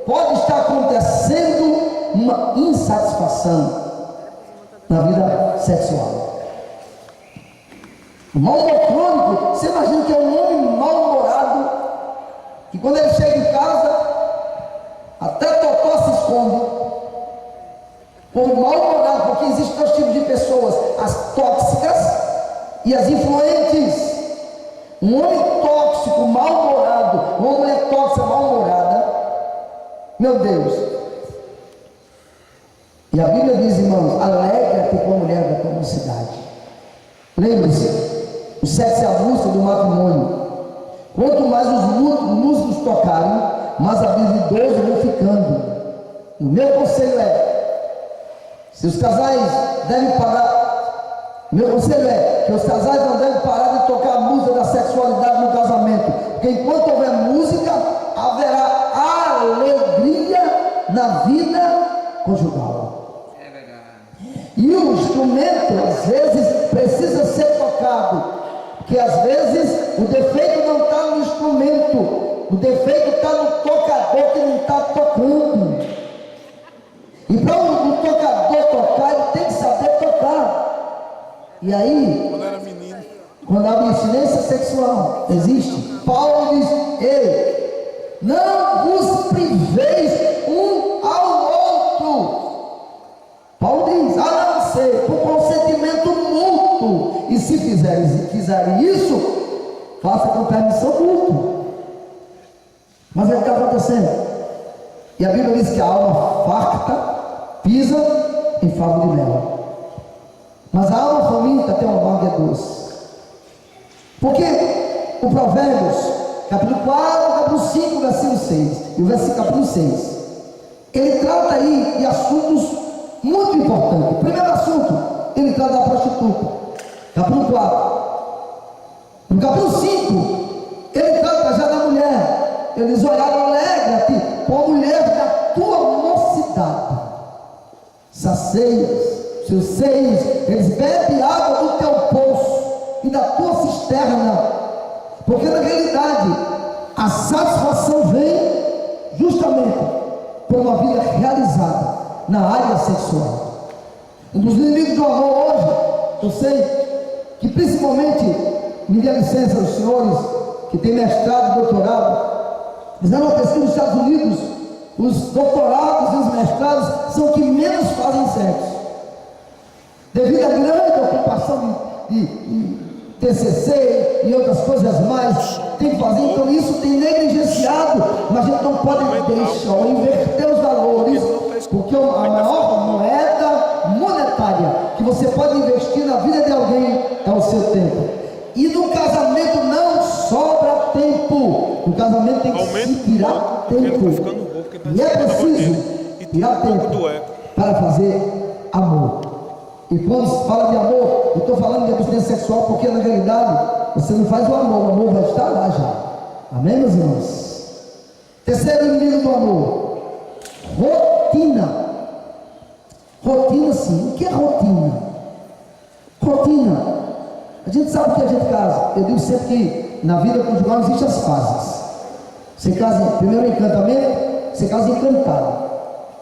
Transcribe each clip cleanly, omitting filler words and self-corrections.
pode estar acontecendo uma insatisfação na vida sexual. O mal-humor crônico, você imagina que é um homem mal-humorado, que quando ele chega em casa, até totó se esconde, por mal-humorado, porque existem dois tipos de pessoas, as tóxicas e as influentes. Um homem tóxico, mal-humorado, uma mulher tóxica, mal-humorada, meu Deus. E a Bíblia diz, irmãos, alegra-te com a mulher da tua mocidade. Lembre-se, o sexo é a busca do matrimônio. Quanto mais os músicos tocarem, mais habilidosos vão ficando. O meu conselho é, se os casais devem parar, meu conselho é que os casais não devem parar de tocar a música da sexualidade no casamento, porque enquanto houver música, haverá alegria na vida conjugal. É verdade. E o instrumento, às vezes, precisa ser tocado, porque às vezes o defeito não está no instrumento, o defeito está no tocador que não está tocando. E para o tocador tocar, ele tem que saber tocar. E aí, Quando era menino. quando a abstinência sexual existe, Paulo diz: ei, não vos priveis um ao outro. Paulo diz: a não ser por consentimento mútuo, e se fizerem isso, faça com permissão mútua. Mas é o que está acontecendo. E a Bíblia diz que a alma farta pisa em favo de mel, mas a alma faminta tem uma amarga doce. Porque o Provérbios, capítulo 4, capítulo 5, versículo 6, e o versículo capítulo 6, ele trata aí de assuntos muito importantes. O primeiro assunto, ele trata da prostituta, capítulo 4. No capítulo 5, ele trata já da mulher. Ele diz: olha, alegra-te com a mulher da tua mocidade, sacias seus seios, eles bebem água do teu poço e da tua cisterna, porque na realidade a satisfação vem justamente por uma vida realizada na área sexual. Um dos inimigos do amor hoje, eu sei que principalmente, me dê licença os senhores que têm mestrado e doutorado, fizeram uma pesquisa nos Estados Unidos, os doutorados e os mestrados são que menos fazem sexo, devido à grande ocupação de TCC e outras coisas mais, tem que fazer. Então isso tem negligenciado, mas a gente não pode deixar ou inverter os valores, porque a maior moeda monetária que você pode investir na vida de alguém é o seu tempo. E no casamento não sobra tempo. No casamento tem que se tirar tempo. E é preciso tirar tempo para fazer amor. E quando se fala de amor, eu estou falando de abstinência sexual, porque na realidade você não faz o amor vai estar lá já. Amém, meus irmãos? Terceiro inimigo do amor: rotina. Rotina, sim. O que é rotina? Rotina. A gente sabe o que a gente casa. Eu digo sempre que na vida conjugal existem as fases. Você casa primeiro encantamento, você casa encantado.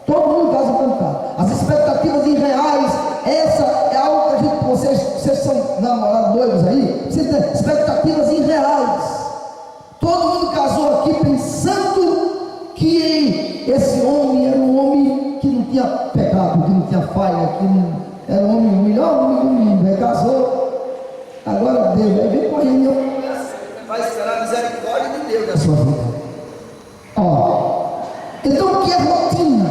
Todo mundo casa encantado. As expectativas irreais, essa é algo que a gente, vocês são namorados, noivos aí, vocês têm expectativas irreais. Todo mundo casou aqui pensando que esse homem era um homem que não tinha pecado, que não tinha falha, que não, era um homem, o melhor homem do mundo. Aí casou, agora Deus, aí vem com ele, vai esperar a misericórdia de Deus da sua vida. Então o que é rotina?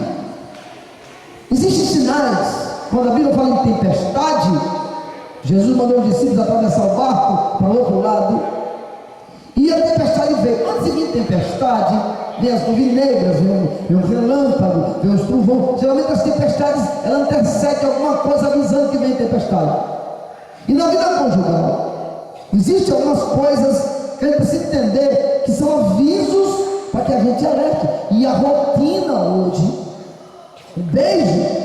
Existem sinais. Quando a Bíblia fala em tempestade, Jesus mandou os discípulos atravessar o barco para o outro lado, e a tempestade veio. Antes de vir tempestade, vem as nuvens negras, vem o relâmpago, vem os trovões. Geralmente as tempestades, ela antecede alguma coisa avisando que vem tempestade. E na vida conjugal, existem algumas coisas que a gente precisa entender, que são avisos para que a gente alerte. E a rotina hoje, o beijo.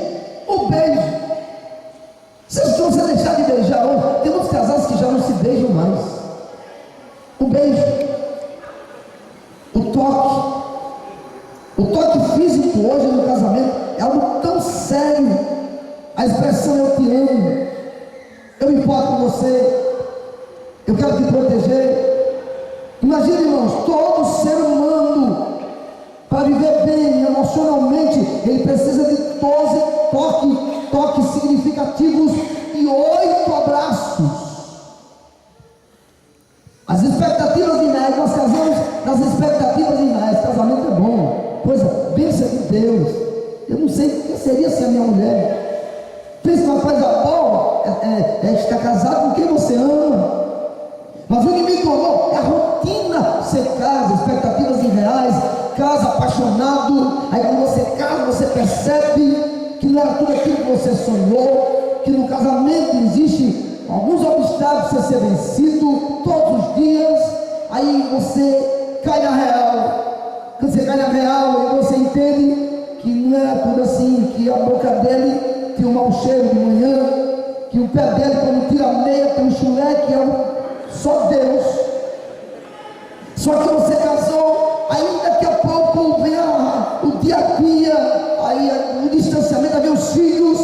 Se você deixar de beijar hoje, tem muitos casais que já não se beijam mais. O beijo, o toque físico. isso hoje no casamento é algo tão sério. A expressão eu te amo, eu me importo com você, eu quero te proteger. Imagine, irmãos, todo ser humano, para viver bem emocionalmente, ele precisa de 12 toques significativos e 8 abraços. As expectativas irreais, nós casamos nas expectativas irreais. Casamento é bom, coisa, bênção de Deus. Eu não sei o que seria se a minha mulher fez uma coisa boa, estar casado com quem você ama. Mas o inimigo do amor é a rotina. Você casa, expectativas irreais, casa apaixonado. Aí quando você casa, você percebe que não era tudo aquilo que você sonhou, que no casamento existe alguns obstáculos a ser vencido todos os dias. Aí você cai na real. Quando você cai na real, aí você entende que não era tudo assim, que a boca dele tem um mau cheiro de manhã, que o pé dele, quando tira a meia, tem um chulé que é só Deus. Só que você casou, aí daqui a pouco vem o dia a dia, aí o distanciamento, aí vem os filhos,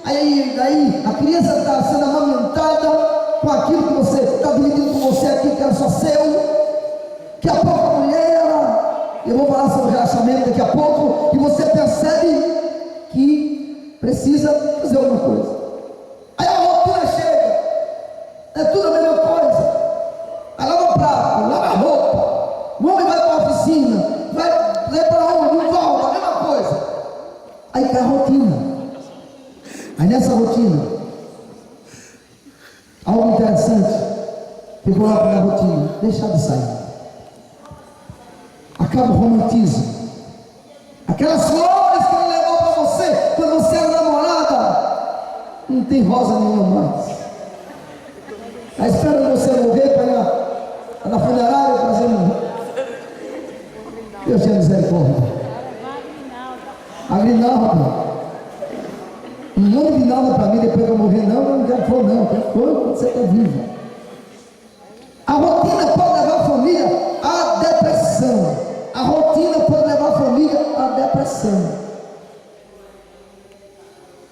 aí a criança está sendo amamentada com aquilo que você está dividindo com você aqui, que era só seu. Daqui a pouco a mulher, eu vou falar sobre relacionamento daqui a pouco, e você percebe que precisa fazer alguma coisa. Aí a rotina chega, é tudo a mesma coisa. Aí lava o prato, lava a roupa, o homem vai para a oficina, vai para onde, não volta, a mesma coisa. Aí cai a rotina. Aí nessa rotina, algo interessante ficou lá na rotina, deixar de sair. Acaba o romantismo. Aquelas flores que ele levou para você quando você era namorada, não tem rosa nenhuma mais. Aí espera você morrer para ir na funerária trazendo. Deus tenha misericórdia. A Grinalda. Não manda Grinalda para mim depois que eu morrer, não. Eu não quero for, não. Quero for quando você está viva. A rotina pode levar a família à depressão. A rotina pode levar a família à depressão.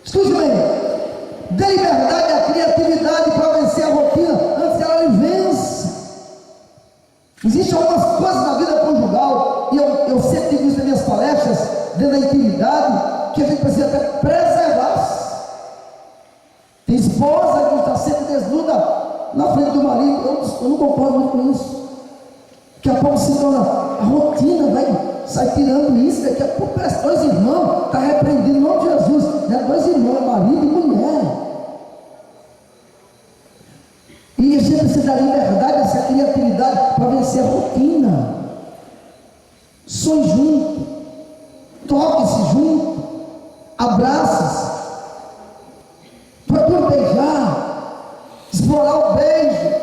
Escute bem. Dê liberdade à criatividade para vencer a rotina antes que ela lhe vença. Existem algumas coisas na vida conjugal, e eu sempre digo isso nas minhas palestras, dentro da intimidade, que a gente precisa até preservar. Tem esposa que está sempre desnuda na frente do marido. Eu não concordo muito com isso. Daqui a pouco se torna a rotina, sai tirando isso. Daqui a pouco parece 2 irmãos, está repreendido em nome de Jesus. Não é 2 irmãos, é marido e mulher. E a gente precisa dar liberdade, essa criatividade para vencer a rotina. Sonhe junto, toque-se junto, abrace-se, procure beijar, explorar o beijo.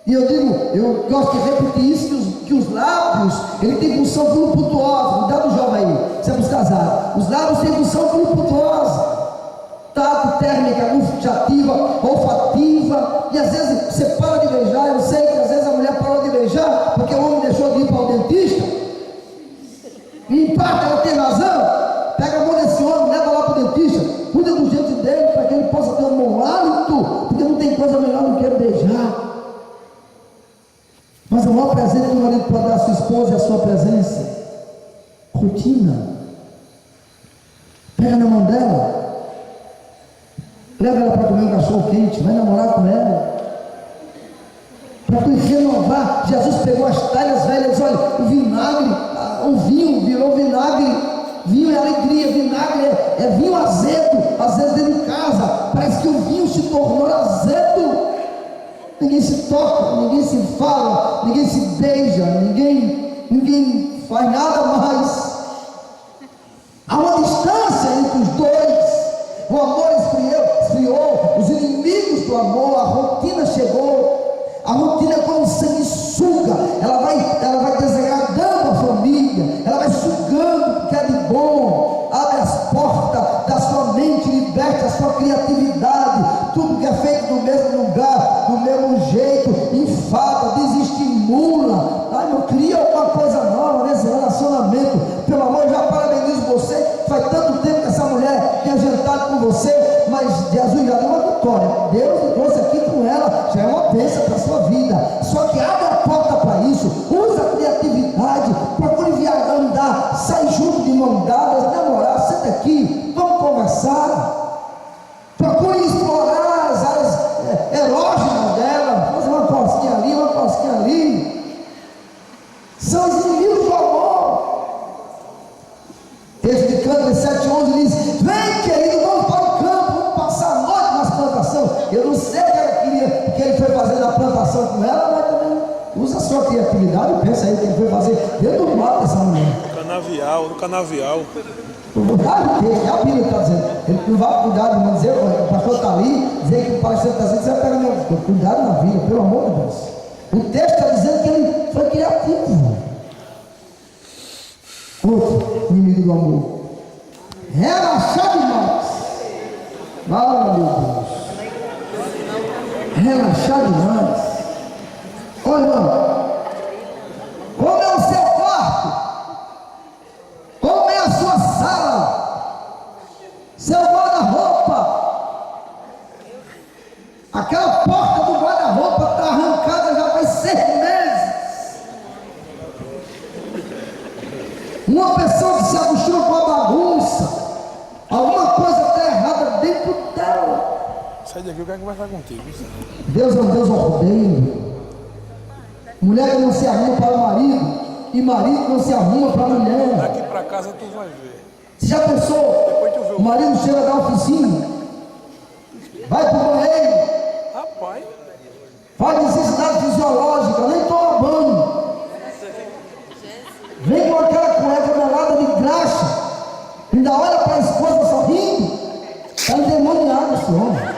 E eu digo, eu gosto de repetir isso, que os lábios, ele tem função voluptuosa. Cuidado, jovem aí, você é para os casados. Os lábios têm função voluptuosa. Tato, térmica, gustativa, olfativa. E às vezes você para de beijar. Eu sei que às vezes a mulher parou de beijar porque o homem deixou de ir para o dentista. E em parte ela tem razão. Pega a mão desse homem, leva lá para o dentista, cuida dos dentes dele para que ele possa ter um bom hálito, porque não tem coisa melhor do que beijar. Mas o maior presente que o marido pode dar à sua esposa é a sua presença. Rotina. Pega na mão dela, leva ela para comer um cachorro quente, vai namorar com ela, para tu renovar. Jesus pegou as talhas velhas, olha, o vinagre, o vinho virou vinagre. Vinho é alegria, vinagre é vinho azedo. Às vezes dentro de casa parece que o vinho se tornou azedo. Ninguém se toca, ninguém se fala, ninguém se beija, ninguém faz nada mais. Há uma distância entre os dois. O amor esfriou, os inimigos do amor, a rotina chegou. A rotina é como o sangue suga, ela vai desagradando a família, ela vai sugando o que é de bom. Abre as portas da sua mente, liberte a sua criatividade. Tudo que é feito no mesmo lugar, do mesmo jeito, enfada, desestimula. Cria alguma coisa nova nesse relacionamento. você, mas Jesus já deu uma vitória. Deus me trouxe aqui com ela, já é uma bênção para a sua vida. Só que abre a porta para isso, usa a criatividade, procure viajar, andar, sair junto de mão dadas, namorar, senta aqui, vamos conversar. Procure explorar as áreas erógenas dela, fazer uma cosquinha ali, uma cosquinha ali. São os inimigos do amor. Texto de Cantares 7:11 diz: vem, querido, vamos para o campo, vamos passar a noite nas plantações. Eu não sei o que ela queria, que ele foi fazer na plantação com ela, mas também usa a sua criatividade e pensa aí o que ele foi fazer dentro do mato dessa mulher. No canavial. É a Bíblia que está dizendo. Ele não vai cuidar de não dizer, o pastor está ali, dizer que o pastor está dizendo, você vai pegar meu. Cuidado na vida, pelo amor de Deus. O texto está dizendo que ele foi criativo. Outro inimigo do amor. Relaxar demais. Ah, meu Deus. Relaxar demais. Olha, irmão. Como é o seu quarto? Como é a sua sala? Seu guarda-roupa? Aquela porta do guarda-roupa está arrancada já faz 6 meses. Uma pessoa que se acostuma com a bagunça, alguma coisa está errada dentro dela. Sai daqui, eu quero conversar contigo. Deus é um Deus ordeiro. Mulher que não se arruma para o marido, e marido que não se arruma para a mulher. Daqui para casa tu vai ver. Você já pensou? O marido chega da oficina, vai para o banheiro, Rapaz, faz necessidade fisiológica, nem toma banho, vem com aquela cueca melada de graxa, ainda olha para a esposa sorrindo, está endemoniado esse homem.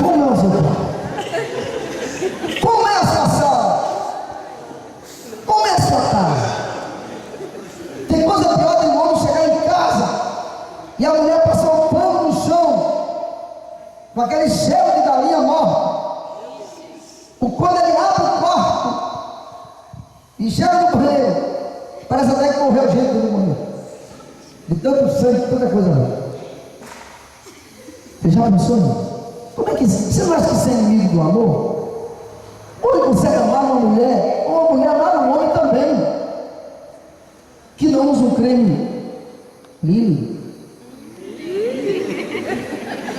Como é o seu quarto? Como é a sua sala? Como é a sua casa? Tem coisa pior de um homem chegar em casa e a mulher passar um pano no chão com aquele cheiro de galinha morta. Quando ele abre o quarto e chega no banheiro, parece até que morreu gente no banheiro, de tanto sangue, de tanta coisa ruim. Você já pensou? Como é que você não acha que isso é inimigo do amor? Ou ele consegue amar uma mulher, ou uma mulher amar um homem também, que não usa um creme Lili.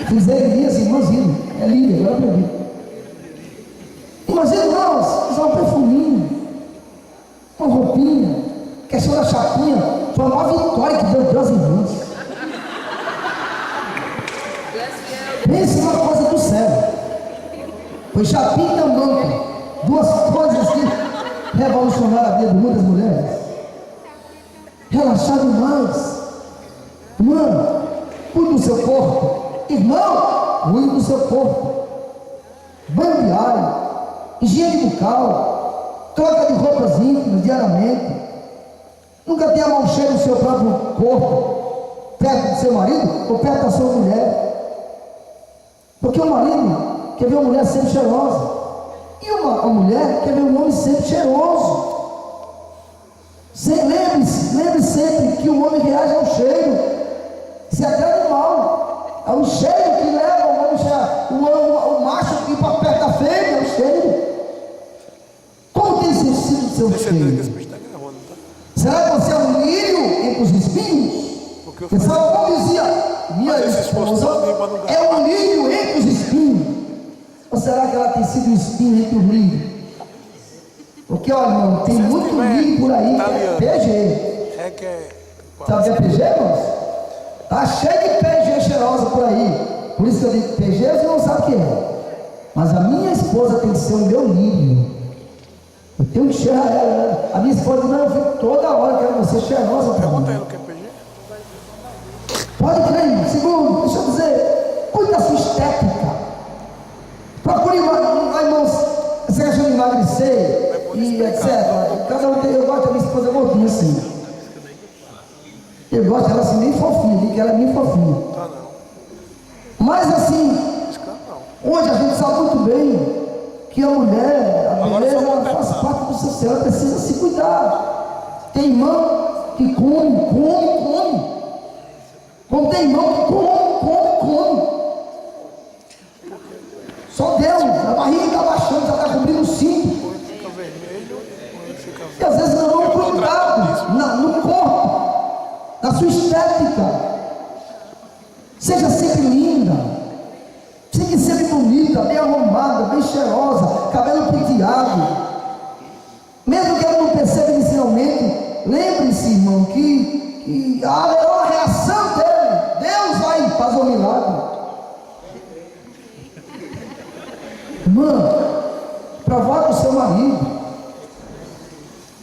Fiz ele dias, irmãozinho, é Lili, agora eu aprendi. Mas irmãos, usar um perfuminho, uma roupinha, questão da chapinha, foi a maior vitória que deu aos irmãos. Pense numa coisa do céu. Foi chapinha e tamanco, duas coisas que revolucionaram a vida de muitas mulheres. Relaxar demais. Mano, cuide do seu corpo. Irmão, cuide do seu corpo. Banho diário, higiene bucal, troca de roupas íntimas diariamente. Nunca tenha mau cheiro no seu próprio corpo, perto do seu marido ou perto da sua mulher. Porque o marido quer ver uma mulher sempre cheirosa, e uma mulher quer ver um homem sempre cheiroso. Lembre sempre que o homem reage ao cheiro. Isso é até animal. É o cheiro que leva o macho aqui para perto da fêmea, é o cheiro. Como tem sido o seu cheiro? Será que você é um lírio entre os espinhos? Porque Salomão dizia: minha esposa é um lírio entre os espinhos. Ou será que ela tem sido um espinho entre os lírios? Porque, olha, irmão, tem muito lírio por aí que é PG. Sabe o que é PG, irmãos? Está cheio de PG cheirosa por aí. Por isso que eu digo PG, você não sabe o que é. Mas a minha esposa tem que ser o meu lírio. Eu tenho que cheirar ela. A minha esposa diz: não, eu fico toda hora, quero você cheirosa para mim. Pergunta o que é PG. Pode crer, irmão. Segundo, deixa eu dizer, cuide da sua estética. Procure, irmãos, essa questão de emagrecer e etc. Cada um tem, eu gosto da minha esposa gordinha assim. Eu gosto dela assim, bem fofinha, digo que ela é bem fofinha. Mas assim, hoje a gente sabe muito bem que a mulher, a beleza, ela faz parte do seu ser, ela precisa se cuidar. Tem irmão que come. Como tem irmão que come. Só Deus, a barriga está baixando, já está cobrindo o cinto. Fica vermelho, fica E às vezes nós vamos cuidado no corpo, na sua estética. Seja sempre linda, fique sempre bonita, bem arrumada, bem cheirosa, cabelo penteado. Mesmo que ela não perceba inicialmente, lembre-se, irmão, que haverá uma reação dele. Deus vai fazer um milagre. Irmã, provoca o seu marido.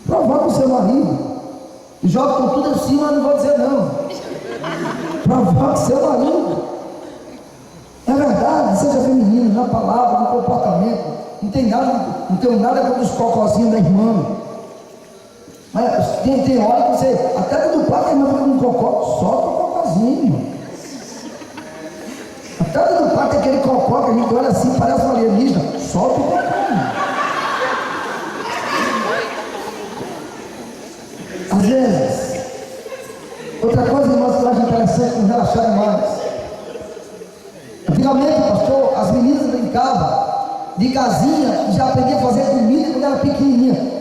Provoca o seu marido. E joga com tudo assim, mas não vou dizer não. Provoca o seu marido. É verdade, seja feminino, na palavra, no comportamento. Não tenho nada contra os cocôzinhos da irmã. Mas tem hora que você, até quando o pai a irmã fica com cocô, solta o cocôzinho. Até quando o pai tem aquele cocô que a gente olha assim, parece uma alienígena, solta o cocô. Às vezes, outra coisa, irmãos, que eu acho interessante, nos relaxar demais. Antigamente, pastor, as meninas brincavam de casinha e já aprendia a fazer comida quando era pequenininha.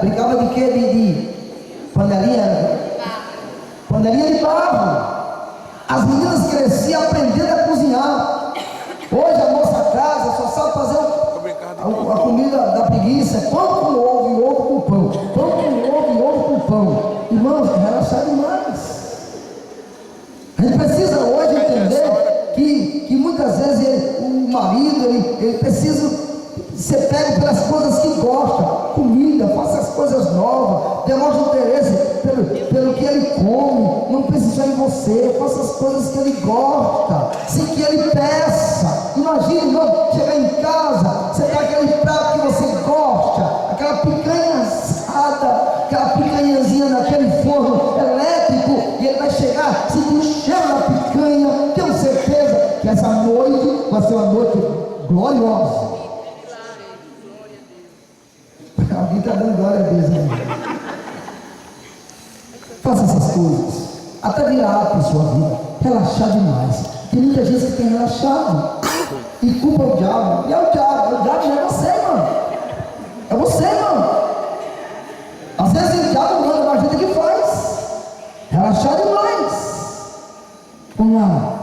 Brincava de quê? De panelinha? Panelinha de barro. As meninas cresciam aprendendo a cozinhar. Hoje a nossa casa só sabe fazer a comida da preguiça: pão com ovo e ovo com pão. Pão com ovo e ovo com pão. Irmãos, relaxar demais. A gente precisa hoje entender que muitas vezes o marido ele precisa ser pego pelas coisas que gosta, comida, faça as coisas novas, demonstre interesse pelo que ele come, não pense só em você, faça as coisas que ele gosta, sem que ele peça. Imagine, irmão, chegar em casa, você dá aquele prato que você gosta, aquela picanha assada, aquela picanhazinha naquele forno elétrico, e ele vai chegar, sentir o cheiro da picanha. Tenho certeza que essa noite vai ser uma noite gloriosa. Alguém está dando glória a Deus, né? Faça essas coisas, até virar hábito em sua vida. Relaxar demais. Tem muita gente que tem relaxado e culpa o diabo. E é o diabo não é você, irmão. É você, irmão. Às vezes o diabo manda uma gente que faz relaxar demais. Vamos lá.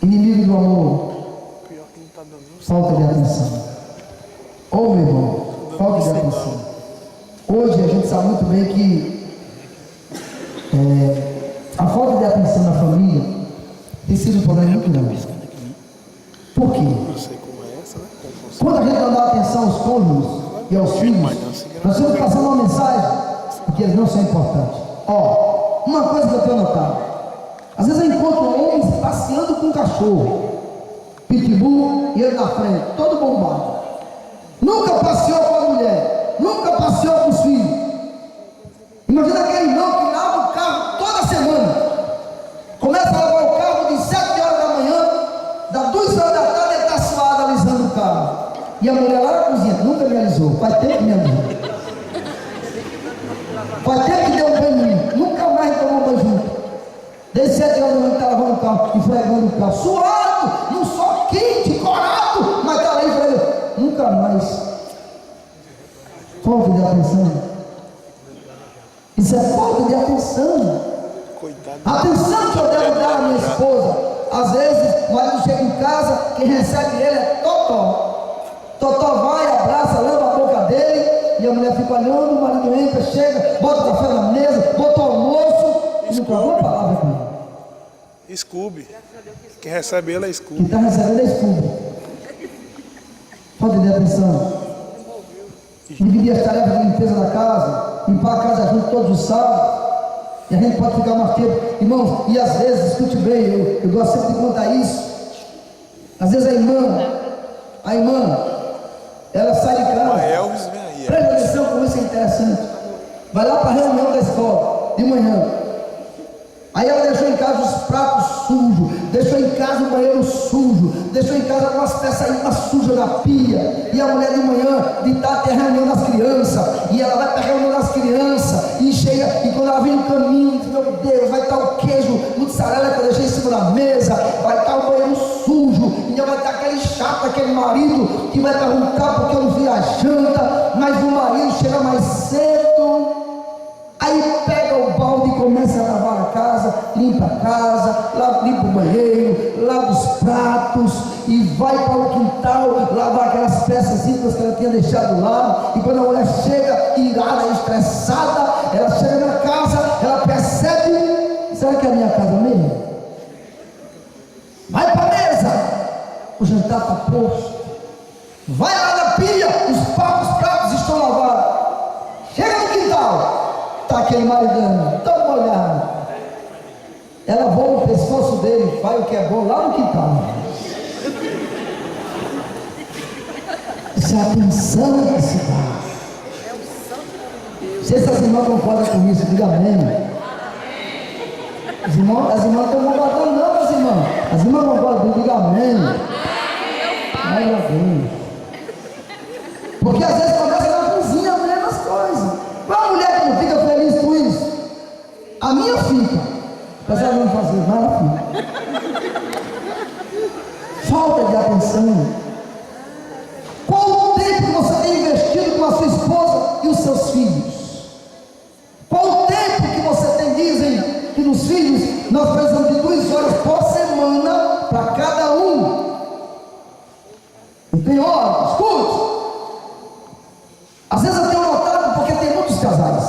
Inimigo do amor. Falta de atenção. Ô, meu irmão, falta de atenção. Hoje a gente sabe muito bem que a falta de atenção na família tem sido um problema muito grande. Por quê? Quando a gente não dá atenção aos cônjuges e aos filhos, nós estamos passando uma mensagem porque eles não são importantes. Ó, uma coisa que eu tenho notado: às vezes eu encontro homens passeando com um cachorro, pitbull, e ele na frente, todo bombado. Nunca passeou com a mulher, nunca passeou com os filhos. Imagina aquele irmão que lava o carro toda semana. Começa a lavar o carro de 7 horas da manhã, dá 2 horas da tarde, ele está suado alisando o carro. E a mulher lá na cozinha nunca me alisou, faz tempo que me alisou. Faz tempo que deu um banho em mim, nunca mais tomou um banho junto. Desde 7 horas da manhã está lavando o carro, esfregando o carro, suado, num sol quente, corado, mas está lá esfregando. Nunca mais. Falta de atenção. Isso é falta de atenção. A atenção que eu devo dar à minha esposa. Às vezes o marido chega em casa, quem recebe ele é Totó. Totó vai, abraça, lava a boca dele, e a mulher fica olhando, o marido entra, chega, bota o café na mesa, bota o almoço, e não fala uma palavra com ele. Scooby. Quem recebe ele é Scooby. Quem está recebendo é Scooby. Falta de atenção. Dividir as tarefas de limpeza da casa, limpar a casa junto todos os sábados, e a gente pode ficar mais tempo, irmãos. E às vezes, escute bem, eu gosto sempre de contar isso. Às vezes a irmã, ela sai de casa. Elvis vem aí. Presta atenção como isso é interessante. Vai lá para a reunião da escola de manhã. Aí ela deixou em casa os pratos sujos, deixou em casa o banheiro sujo, deixou em casa algumas peças ainda sujas na pia. E a mulher de manhã, de tarde, tem a reunião das crianças, e ela vai para a reunião das crianças, e chega, e quando vai perguntar porque eu não vi a janta, mas o marido chega mais cedo, aí pega o balde e começa a lavar a casa, limpa o banheiro, lava os pratos e vai para o quintal lavar aquelas peças íntimas que ela tinha deixado lá. E quando a mulher chega irada, estressada, ela chega na casa, ela percebe: será que é a minha casa mesmo? Vai para a mesa, o jantar está posto. Vai lá na pia, os pratos estão lavados. Chega no quintal, está aquele maridão, tão molhado. Ela voa no pescoço dele, faz o que é bom lá no quintal. Isso é a atenção que se dá. Se essas irmãs concordam com isso, diga amém. As irmãs estão concordando, não, as irmãs. As irmãs concordam, diga amém. Glória a Deus. Porque às vezes começa na cozinha, a mulher nas coisas. Qual a mulher que não fica feliz com isso? A minha fica. Apesar de não fazer, mas ela fica. Falta de atenção. Qual o tempo que você tem investido com a sua esposa e os seus filhos? Qual o tempo que você tem? Dizem que nos filhos nós precisamos de 2 horas por semana para cada um. Não tem hora? Escute. Às vezes eu tenho notado, porque tem muitos casais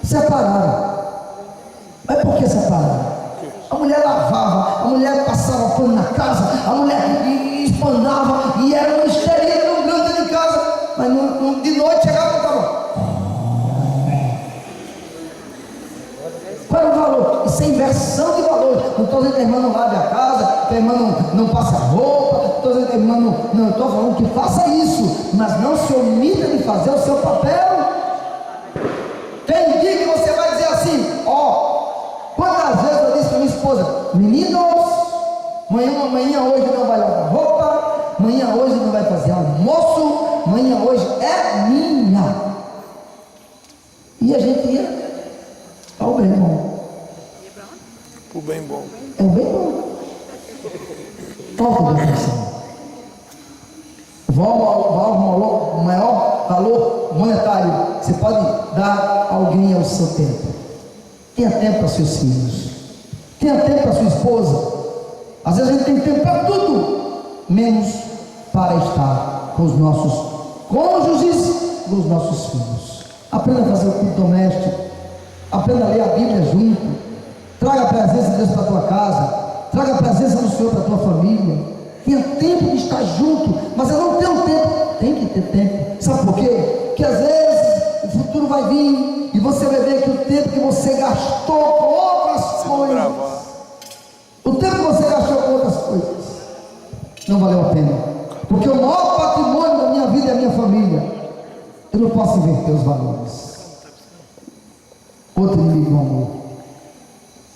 separaram. Mas por que separaram? A mulher lavava, a mulher passava pano na casa, a mulher espanava, e era uma histeria, era um grande de casa. Mas de noite chegava e estava. Qual é o valor? Isso é inversão de valor. Não estou dizendo que a irmã não lave a casa, que a irmã não passa roupa, não estou dizendo que a irmã não estou falando que faça isso, mas não se omita de fazer o seu papel. Tem dia que você vai dizer assim: quantas vezes eu disse para minha esposa: meninos, amanhã hoje não vai lavar roupa, amanhã hoje não vai fazer almoço, amanhã hoje é minha. E a gente ia ao bem bom. O bem bom. É o bem bom. Falta de atenção. O maior valor monetário que você pode dar a alguém é o seu tempo. Tenha tempo para seus filhos. Tenha tempo para sua esposa. Às vezes a gente tem tempo para tudo, menos para estar com os nossos cônjuges, com os nossos filhos. Aprenda a fazer o culto doméstico. Aprenda a ler a Bíblia junto. Traga a presença de Deus para a tua casa. Traga a presença do Senhor para a tua família. Tenha tempo de estar junto. Mas eu não tenho tempo. Tem que ter tempo. Sabe por quê? Porque às vezes o futuro vai vir e você vai ver que o tempo que você gastou com outras coisas, o tempo que você gastou com outras coisas, não valeu a pena. Porque o maior patrimônio da minha vida é a minha família. Eu não posso inverter os valores. Outro inimigo do amor,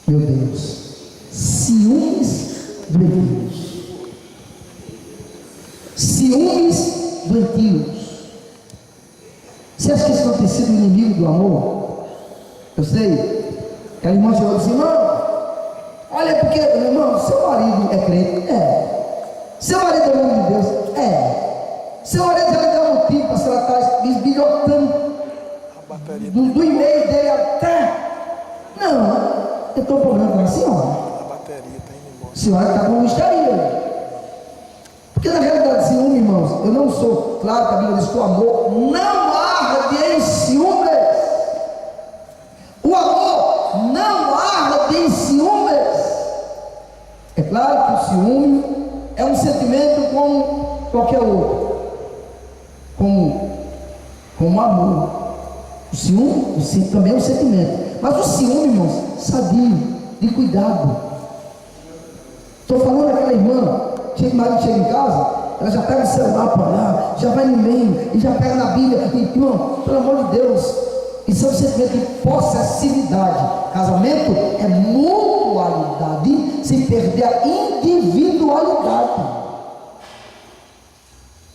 meu Deus, ciúmes doentios. Ciúmes doentios. Você acha que isso não tem sido inimigo do amor? Eu sei. Aquela irmã chegou e disse: irmão, olha, porque, irmão, seu marido é crente? É. Seu marido é homem de Deus? É. Seu marido já lhe deu motivo para ser atrás, bisbilhotando do e-mail dele até. Não, eu estou problema com a senhora. A bateria está indo embora. A senhora está com misterio. Porque na realidade, ciúme, irmãos, eu não sou, claro que a Bíblia diz que o amor não arde em ciúmes. O amor não arde em ciúmes. É claro que o ciúme é um sentimento como qualquer outro, como o amor. O ciúme também é um sentimento, mas o ciúme, irmãos, sadio, de cuidado. Estou falando daquela irmã, o marido chega em casa, ela já pega o celular para olhar, já vai no e-mail, e já pega na Bíblia, e, irmão, pelo amor de Deus, isso é um sentimento de possessividade. Casamento é mutualidade, sem perder a individualidade.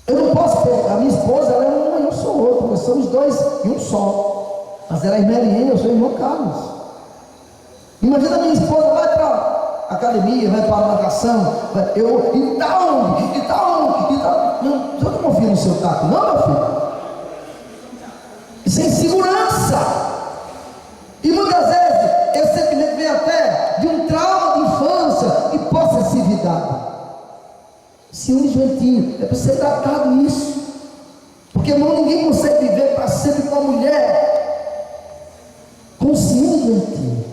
Eu não posso pegar, a minha esposa, ela é uma e eu sou outro, nós somos dois e um só. Mas ela é irmã Eliane, eu sou irmão Carlos. Imagina a minha esposa vai para academia, vai para a natação, e tal. Não, eu não confio no seu tato, não, meu filho. Isso é insegurança. E muitas vezes esse sentimento vem até de um trauma de infância e possessividade. Ciúme doentio, é para ser tratado isso. Porque, irmão, ninguém consegue viver para sempre com a mulher com ciúme doentio.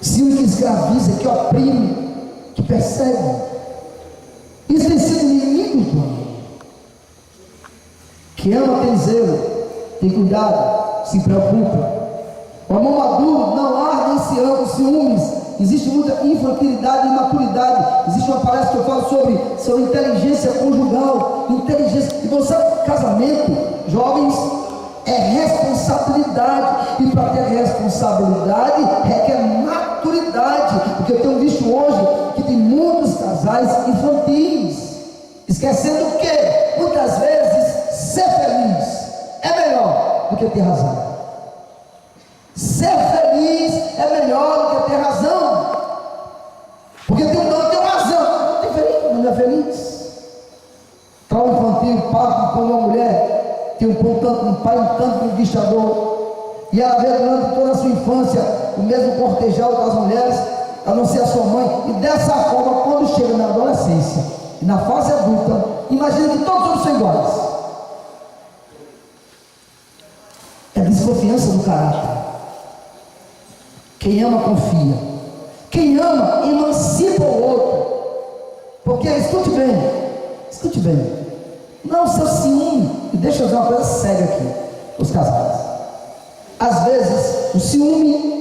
Ciúme que escraviza, que oprime, que persegue. Isso tem sido inimigo do amor. Que ama tem zelo, tem cuidado, se preocupa. O amor maduro não arde em ciúmes. Existe muita infantilidade e imaturidade. Existe uma palestra que eu falo sobre inteligência conjugal. Inteligência. E você sabe, casamento, jovens, é responsabilidade. E para ter responsabilidade requer maturidade. Porque eu tenho visto hoje que tem muitos casais infantis, esquecendo que muitas vezes ser feliz é melhor do que ter razão. Ser feliz é melhor do que ter razão. Porque tem razão, não tem feliz, não é feliz. Trauma infantil, papo quando uma mulher tem um pai um tanto conquistador, e ela vê durante toda a sua infância o mesmo cortejar das mulheres, a não ser a sua mãe, e dessa forma, quando chega na adolescência e na fase adulta, imagina que todos os homens são iguais. É desconfiança do caráter. Quem ama confia. Quem ama emancipa o outro. Porque escute bem. Não o seu ciúme. E deixa eu dizer uma coisa séria aqui, os casais. Às vezes o ciúme